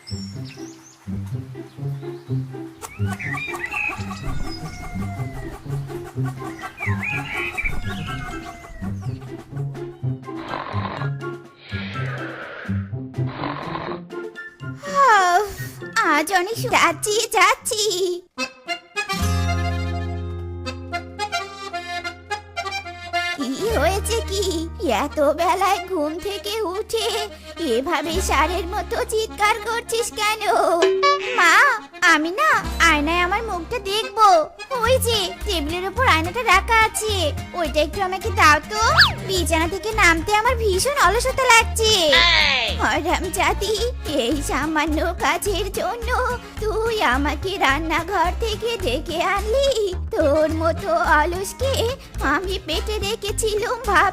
আজ অনেক যাচ্ছি যাচ্ছি। কি হয়েছে কি? এত বেলায় ঘুম থেকে উঠে এভাবে ষাঁড়ের মতো চিৎকার করছিস কেন? মা, আমি না আয়নায় আমার মুখটা দেখবো। ওই যে টেবিলের উপর আয়নাটা রাখা আছে, ওইটা একটু আমাকে দাও তো। বিছানা থেকে নামতে আমার ভীষণ অলসতা লাগছে। হারামজাদি, এই সামান্য কাজের জন্য তুই আমাকে রান্নাঘর থেকে ডেকে আনলি? তোর মতো অলসকে আমি পেটে রেখেছিলাম ভাব।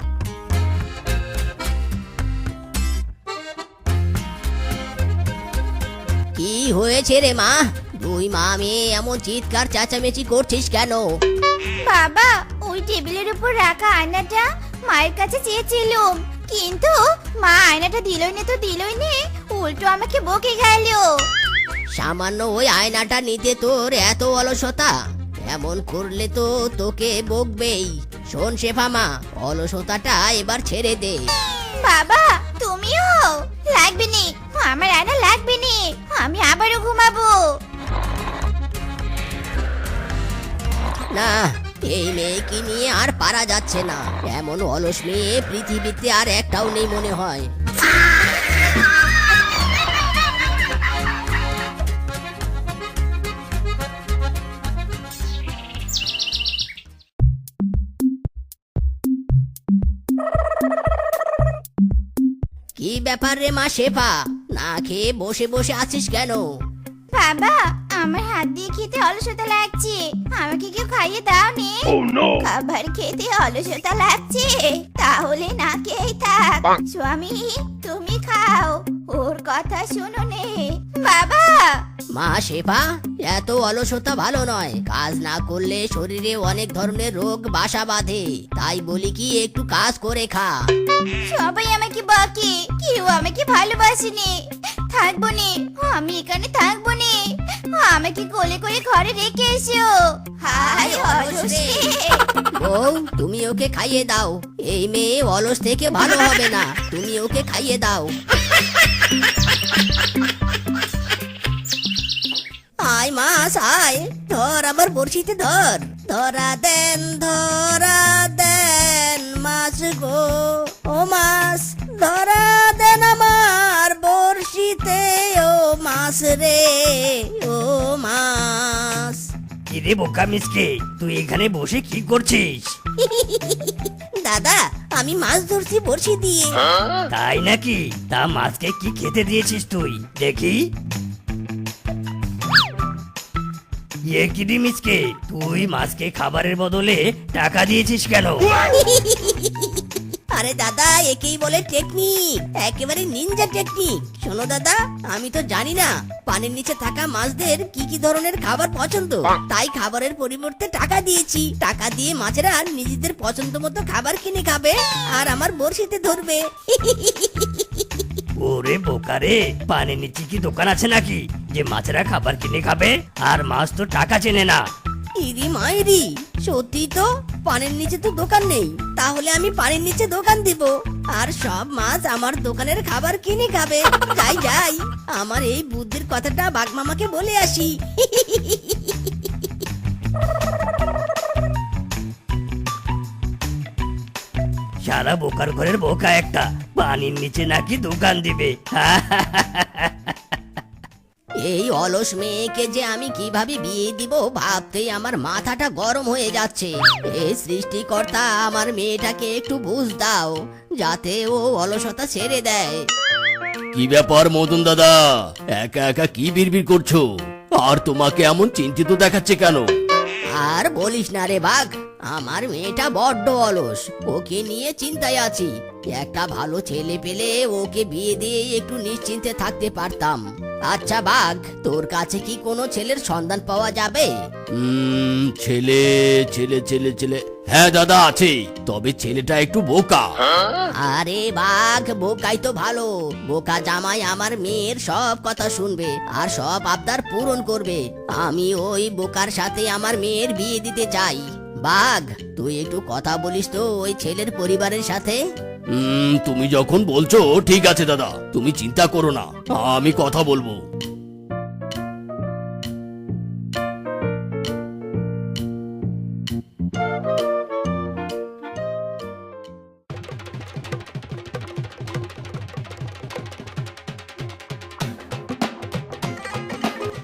কি হয়েছে রে মা? তুই মা মেয়ে এমন চিৎকার চেঁচামেচি করছিস কেন? বাবা, ওই টেবিলের উপর রাখা আয়নাটা মায়ের কাছে চেয়েছিলাম, কিন্তু মা আয়নাটা দিলই না তো দিলই নে, উল্টো আমাকে বকে গেল। সামান্য ওই আয়নাটা নিতে তোর এত অলসতা? এমন করলে তো তোকে বকবেই। শোন শেফা মা, অলসতাটা এবার ছেড়ে দে। বাবা, তুমিও? লাগবে নি, আমার আয়না লাগবে নি, আমি আবারও ঘুমাবো। না, এই মেয়েকে নিয়ে আর পারা যাচ্ছে না। এমন অলস মেয়ে পৃথিবীতে আর একটাও নেই মনে হয়। কি ব্যাপার রে মা শেফা, না খেয়ে বসে বসে আছিস কেন? বাবা, আমার হাত দিয়ে খেতে অলসতা লাগছে, আমাকে কেউ খাইয়ে দাও নে। খাবার খেতে অলসতা লাগছে, তাহলে না খেয়ে থাক। স্বামী, তুমি খাও, ওর কথা শোনো নে। বাবা। মা শেফা, এত অলসতা ভালো নয়। কাজ না করলে শরীরে অনেক ধরনের রোগ বাসা বাঁধে। তাই বলি কি একটু কাজ করে খা। সবাই আমাকে বকে, কেউ আমাকে ভালোবাসেনি। থাকবো নে, আমি এখানে থাকবো নে, আমাকে কোলে করে ঘরে রেখে এসো। হাই অলস রে। বউ, তুমি ওকে খাইয়ে দাও। এই মেয়ে অলস থেকে ভালো হবে না, তুমি ওকে খাইয়ে দাও। আয় মাছ আয়, ধর আমার বড়শিতে ধর। ধরা দেন মাছ গো, ও মাছ ধরা দেন আমার বড়শিতে, ও মাছ রে, ও মাছ। কিরে বোকা মিসকে, তুই এখানে বসে কি করছিস? দাদা, আমি মাছ ধরছি বড়শি দিয়ে। তাই নাকি? তা মাছকে কি খেতে দিয়েছিস তুই দেখি? কি রে মিসকে, তুই মাছকে খাবারের বদলে টাকা দিয়েছিস কেন? আরে দাদা, একেই বলে টেকনিক, একেবারে নিনজা টেকনিক। শোনো দাদা, আমি তো জানি না পানির নিচে থাকা মাছদের কি কি ধরনের খাবার পছন্দ, তাই খাবারের পরিবর্তে টাকা দিয়েছি। টাকা দিয়ে মাছেরা নিজেদের পছন্দ মতো খাবার কিনে খাবে আর আমার বড়শিতে ধরবে। ওরে বোকা রে, পানির নিচে কি দোকান আছে নাকি যে মাছেরা খাবার কিনে খাবে? আর মাছ তো টাকা চেনে না। ইরি মাইরি, সত্যি তো, পানির নিচে তো দোকান নেই। তাহলে আমি পানির নিচে দোকান দিব আর সব মাছ আমার দোকানের খাবার কিনে খাবে। যাই যাই, আমার এই বুদ্ধির কথাটা বাঘ মামাকে বলে আসি। সারা বোকার ঘরের বোকা একটা, পানির নিচে নাকি দোকান দিবে। এই অলস মেয়েকে যে আমি কিভাবে বিয়ে দিব ভাবতেই আমার মাথাটা গরম হয়ে যাচ্ছে। এই সৃষ্টিকর্তা, আমার মেয়েটাকে একটু বুঝ দাও, যাতে ও অলসতা ছেড়ে দেয়। কি ব্যাপার মদন দাদা, একা একা কি বিড়বিড় করছো? আর তোমাকে এমন চিন্তিত দেখাচ্ছে কেন? আর বলিস না রে বাঘ, আমার মেয়েটা বড্ড অলস, ওকে নিয়ে চিন্তায় আছি। একটা ভালো ছেলে পেলে ওকে বিয়ে দিয়ে একটু নিশ্চিন্তে থাকতে পারতাম। আচ্ছা বাঘ, তোর কাছে কি কোনো ছেলের সন্ধান পাওয়া যাবে? ছেলে ছেলে ছেলে ছেলে হ্যাঁ দাদা আছে, তবে ছেলেটা একটু বোকা। আরে বাঘ, বোকাই তো ভালো। বোকা জামাই আমার মেয়ের সব কথা শুনবে আর সব আবদার পূরণ করবে। আমি ওই বোকার সাথে আমার মেয়ের বিয়ে দিতে চাই। বাঘ, তুই একটু কথা বলিস তো ওই ছেলের পরিবারের সাথে। তুমি যখন বলছো ঠিক আছে দাদা, তুমি চিন্তা করো না, আমি কথা বলবো।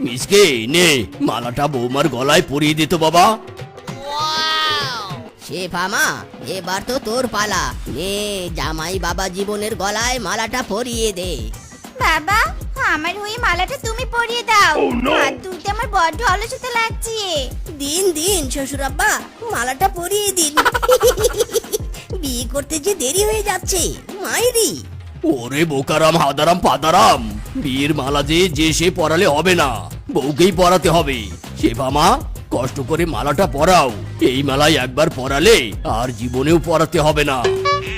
মিসকে নে, মালাটা বৌমার গলায় পরিয়ে দিত বাবা। শেফামা, এবার তো তোর পালা। নে, জামাই বাবা জীবনের গলায় মালাটা পরিয়ে দে। বাবা, আমার হয়ে মালাটা তুমি পরিয়ে দাও। হাত তুলতে আমার বড্ড অলসতা লাগছে। দিন দিন শ্বশুর আব্বা, মালাটা পরিয়ে দিন। বিয়ে করতে যে দেরি হয়ে যাচ্ছে মাইরি। ওরে বোকারাম হাদারাম পাদারাম, বিয়ের মালা যে সে পরালে হবে না, বউকেই পরাতে হবে। শেফামা, কষ্ট করে মালাটা পরাও। এই মালাই একবার পরালে আর জীবনেও পরাতে হবে না।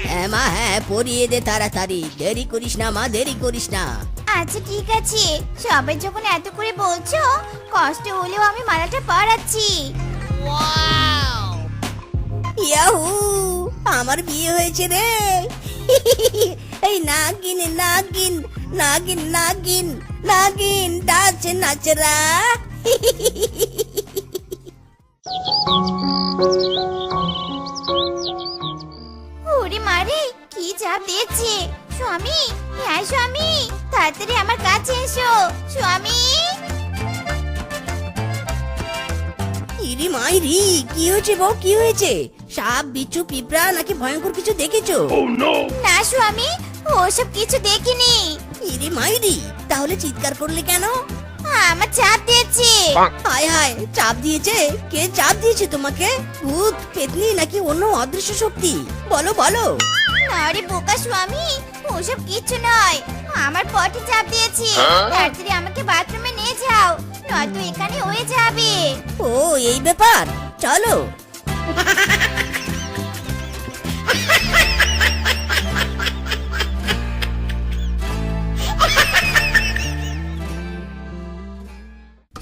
হ্যাঁ মা, হ্যাঁ পরিয়ে দে তাড়াতাড়ি। দেরি করিস না মা, দেরি করিস না। আচ্ছা ঠিক আছে, সবাই যখন এত করে বলছো, কষ্ট হলেও আমি মালাটা পরাচ্ছি। ইয়াহু, আমার বিয়ে হয়েছে রে। এই নাগিন নাগিন নাগিন নাগিন নাগিন ডাচে নাচরা। ওরে মারে, কি চাপ দিয়েছে। স্বামী, হ্যাঁ স্বামী, তাড়াতাড়ি আমার কাছে এসো স্বামী। ইরি মাইরি, কি হয়েছে বউ, কি হয়েছে? সাপ, বিচ্ছু, পিঁপড়া নাকি ভয়ঙ্কর কিছু দেখেছো? না স্বামী, ওসব কিছু দেখিনি। ইরি মাইরি, তাহলে চিৎকার করলে কেন? আমার চাপ দিয়েছে। হায় হায়, চাপ দিয়েছে? কে চাপ দিয়েছে তোমাকে? ভূত, পেতনি নাকি অন্য অদৃশ্য শক্তি? বলো বলো। না রে বোকা স্বামী, ওসব কিছু নয়। আমার পথে চাপ দিয়েছে। তাড়াতাড়ি আমাকে বাথরুমে নিয়ে যাও, নয়তো এখানে হয়ে যাবে। ও এই ব্যাপার, চলো।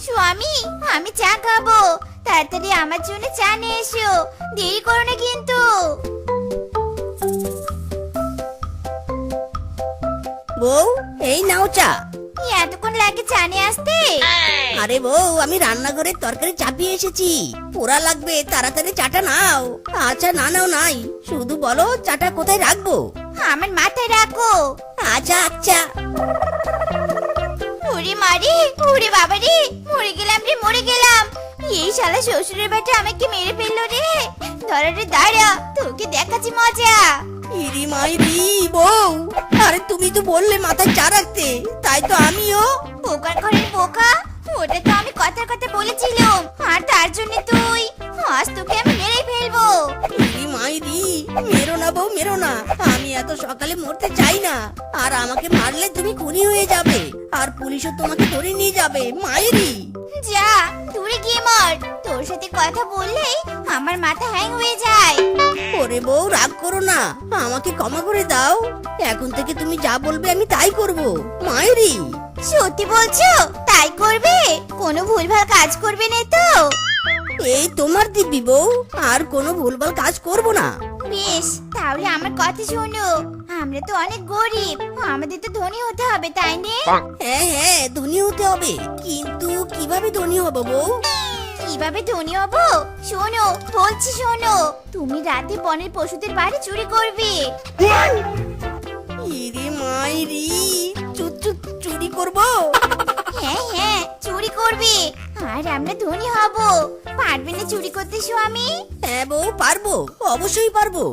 স্বামী, আমি চা খাবো, তাড়াতাড়ি আমার জন্য চা নিয়ে এসো, দেরি করো না কিন্তু। বউ, এই নাও চা। এতক্ষণ লাগে চা নিয়ে আসতে? আরে বউ, আমি রান্নাঘরের তরকারি চাপিয়ে এসেছি, পোড়া লাগবে, তাড়াতাড়ি চাটা নাও। আচ্ছা না নাও নাই, শুধু বলো চাটা কোথায় রাখবো। আমার মাথায় রাখো। আচ্ছা আচ্ছা। ওরে মারি, ওরে বাবা রে, মরে গেলাম রে, মরে গেলাম। এই শালা শ্বশুরের বেটা আমাকে মেরে ফেললো রে। ধরা রে, দাঁড়া, তোকে দেখাচ্ছি মজা। ইরি মাইরি বউ, আরে তুমি তো বললে মাথায় চা রাখতে, তাই তো আমিও। পোকার ঘরের পোকা, ওটা তো আমি কথার কথা বলেছিলাম, আর তার জন্য তুই। আজ তোকে আমি মেরেই ফেলবো। ইরি মাইরি, মেরো না বউ, মেরো না। আমি এত সকালে মরতে চাই না, আর আমাকে মারলে তুমি খুনি হয়ে যাবে, আর পুলিশও তোমাকে ধরে নিয়ে যাবে মাইরি। যা, দূরে গিয়ে মর। তোর সাথে কথা বললেই আমার মাথা হ্যাং হয়ে যায়। ওরে বউ, রাগ করো না, আমাকে ক্ষমা করে দাও। এখন থেকে তুমি যা বলবে আমি তাই করব মাইরি। সত্যি বলছো? তাই করবে? কোনো ভুলভাল কাজ করবে না তো? এই তোমার দিব্যি বউ, আর কোনো ভুলভাল কাজ করব না। বেশ, তাহলে আমার কথা শোনো। আমরা তো অনেক গরিব, আমাদের তো ধনী হতে হবে, তাই না? হ্যাঁ হ্যাঁ, ধনী হতে হবে, কিন্তু কিভাবে ধনী হব বউ? কিভাবে ধনী হব? শোনো, বলছি শোনো। তুমি রাতে বনের পশুদের বাড়ি চুরি করবে। ইরে মাইরি, চুরি করব? হ্যাঁ হ্যাঁ, চুরি করবে, আর আমরা ধনী হব। পারবে না চুরি করতে স্বামী? হ্যাঁ বউ, পারবো, অবশ্যই পারবো।